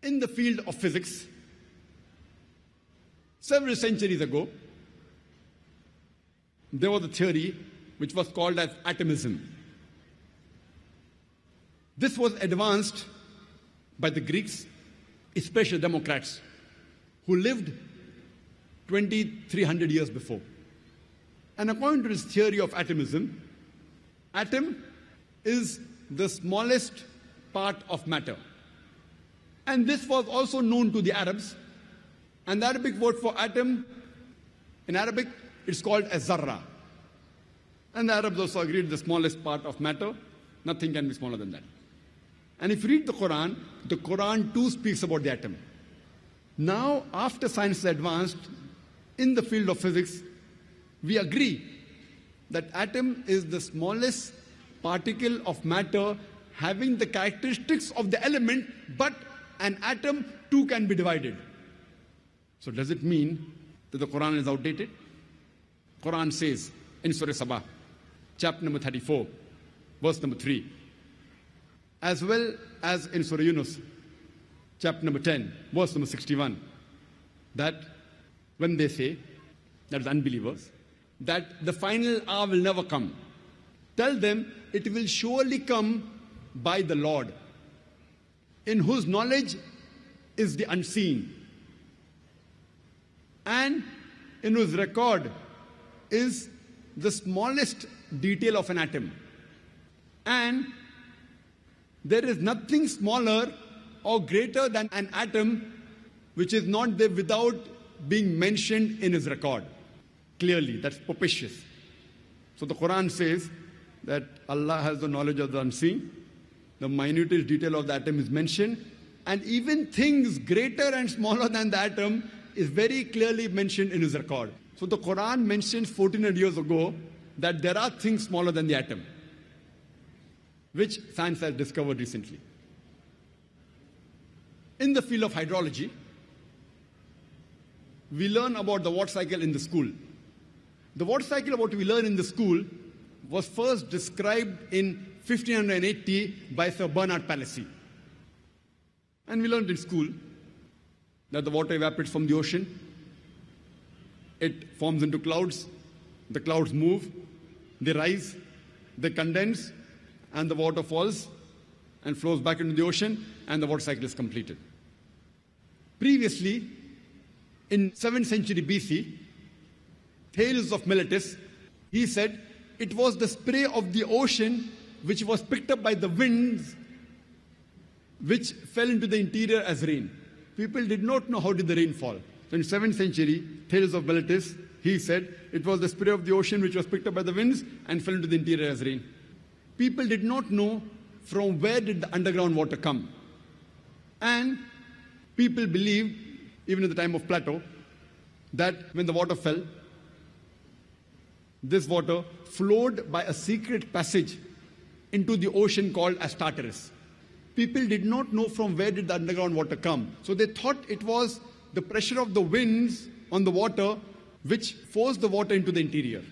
In the field of physics, several centuries ago, there was a theory which was called as atomism. This was advanced by the Greeks, especially Democrats, who lived 2,300 years before. And according to this theory of atomism, atom is the smallest part of matter. And this was also known to the Arabs. And the Arabic word for atom, in Arabic, it's called as zarra. And the Arabs also agreed the smallest part of matter, nothing can be smaller than that. And if you read the Quran too speaks about the atom. Now, after science has advanced, in the field of physics, we agree that atom is the smallest particle of matter having the characteristics of the element, but an atom too can be divided. So does it mean that the Quran is outdated? Quran says in Surah Sabah, chapter number 34, verse number 3, as well as in Surah Yunus, chapter number 10, verse number 61, that when they say, that is unbelievers, that the final hour will never come, tell them it will surely come by the Lord, in whose knowledge is the unseen, and in whose record is the smallest detail of an atom. And there is nothing smaller or greater than an atom which is not there without being mentioned in his record. Clearly, that's propitious. So the Quran says that Allah has the knowledge of the unseen, the minutest detail of the atom is mentioned, and even things greater and smaller than the atom is very clearly mentioned in his record. So the Quran mentions 1400 years ago that there are things smaller than the atom, which science has discovered recently. In the field of hydrology, we learn about the water cycle in the school. The water cycle, what we learn in the school, was first described in 1580 by Sir Bernard Palissy. And we learned in school that the water evaporates from the ocean, it forms into clouds, the clouds move, they rise, they condense, and the water falls and flows back into the ocean, and the water cycle is completed. Previously, in 7th century BC, Thales of Miletus, he said it was the spray of the ocean which was picked up by the winds, which fell into the interior as rain. People did not know how did the rain fall. So in 7th century, Thales of Miletus, he said it was the spray of the ocean which was picked up by the winds and fell into the interior as rain. People did not know from where did the underground water come. And people believed, even at the time of Plato, that when the water fell, this water flowed by a secret passage into the ocean called as Tartarus. People did not know from where did the underground water come. So they thought it was the pressure of the winds on the water which forced the water into the interior.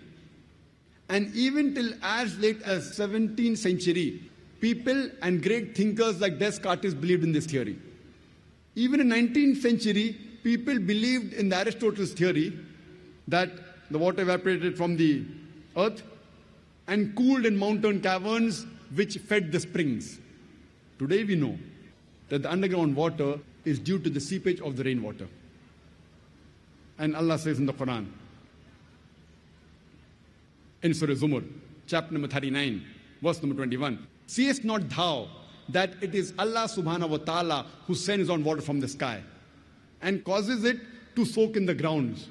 And even till as late as 17th century, people and great thinkers like Descartes believed in this theory. Even in 19th century, people believed in the Aristotle's theory that the water evaporated from the earth and cooled in mountain caverns which fed the springs. Today we know that the underground water is due to the seepage of the rainwater. And Allah says in the Quran, in Surah Zumar, chapter number 39, verse number 21, seest not thou that it is Allah subhanahu wa ta'ala who sends on water from the sky and causes it to soak in the grounds,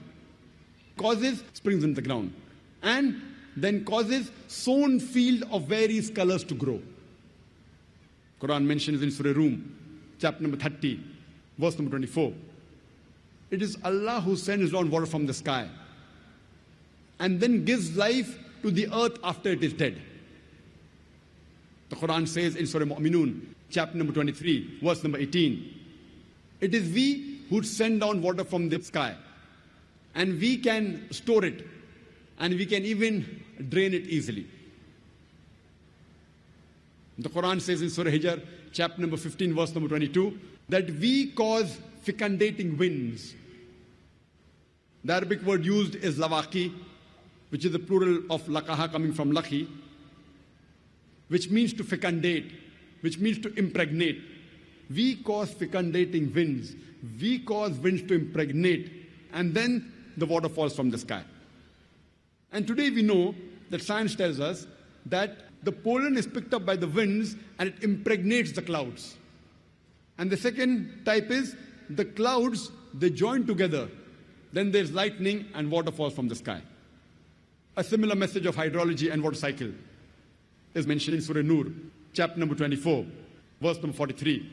causes springs in the ground, and then causes sown field of various colors to grow. Quran mentions in Surah Rum, chapter number 30, verse number 24. It is Allah who sends down water from the sky and then gives life to the earth after it is dead. The Quran says in Surah Mu'minun, chapter number 23, verse number 18, it is we who send down water from the sky, and we can store it, and we can even drain it easily. The Quran says in Surah Hijr, chapter number 15, verse number 22, that we cause fecundating winds. The Arabic word used is lawaki, which is the plural of lakaha, coming from laki, which means to fecundate, which means to impregnate. We cause fecundating winds. We cause winds to impregnate, and then the water falls from the sky. And today we know that science tells us that the pollen is picked up by the winds and it impregnates the clouds. And the second type is the clouds, they join together. Then there's lightning and water falls from the sky. A similar message of hydrology and water cycle is mentioned in Surah Nur, chapter number 24, verse number 43.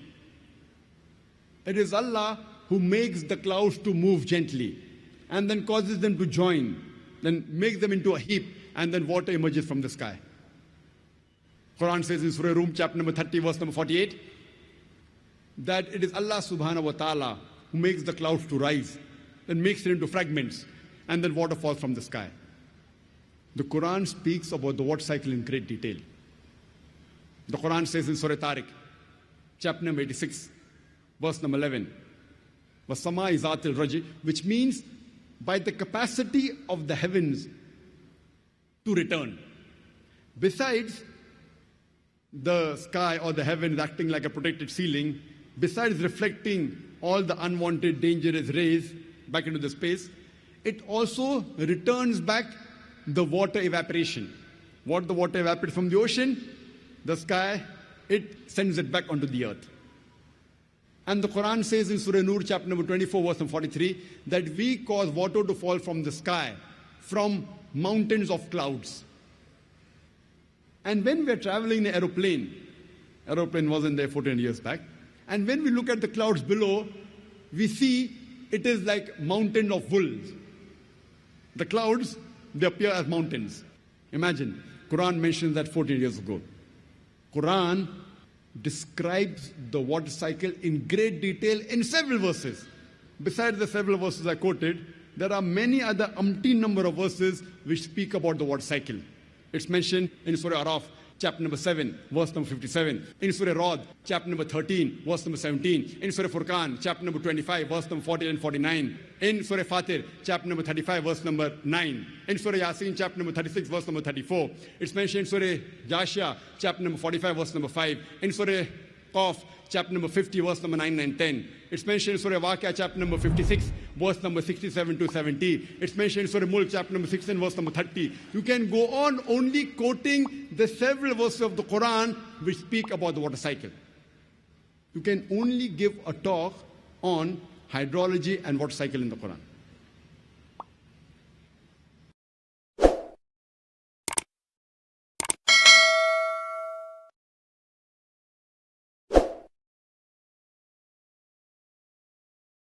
It is Allah who makes the clouds to move gently and then causes them to join, then makes them into a heap, and then water emerges from the sky. Qur'an says in Surah Rum, chapter number 30, verse number 48, that it is Allah subhanahu wa ta'ala who makes the clouds to rise, then makes it into fragments, and then water falls from the sky. The Qur'an speaks about the water cycle in great detail. The Qur'an says in Surah Tariq, chapter number 86, verse number 11, وَالسَّمَاءِ ذَاتِ الرَّجِ, which means by the capacity of the heavens to return. Besides the sky or the heavens acting like a protected ceiling, besides reflecting all the unwanted dangerous rays back into the space, it also returns back the water evaporation. What the water evaporates from the ocean, the sky, it sends it back onto the earth. And the Quran says in Surah Nur, chapter number 24, verse number 43, that we cause water to fall from the sky, from mountains of clouds. And when we are traveling in an aeroplane wasn't there 14 years back, and when we look at the clouds below, we see it is like mountain of wool. The clouds, they appear as mountains. Imagine, Quran mentions that 14 years ago. Quran describes the water cycle in great detail in several verses. Besides the several verses I quoted, there are many other umpteen number of verses which speak about the water cycle. It's mentioned in Surah Araf, chapter number 7, verse number 57. In Surah Rad, chapter number 13, verse number 17. In Surah Furqan, chapter number 25, verse number 40 and 49. In Surah Fatir, chapter number 35, verse number 9. In Surah Yasin, chapter number 36, verse number 34. It's mentioned in Surah Jashia, chapter number 45, verse number 5. In Surah Qaf, chapter number 50, verse number 9 and 10. It's mentioned in Surah Waqia, chapter number 56, verse number 67 to 70. It's mentioned in Surah Mulk, chapter number 16, verse number 30. You can go on only quoting the several verses of the Quran which speak about the water cycle. You can only give a talk on hydrology and water cycle in the Quran.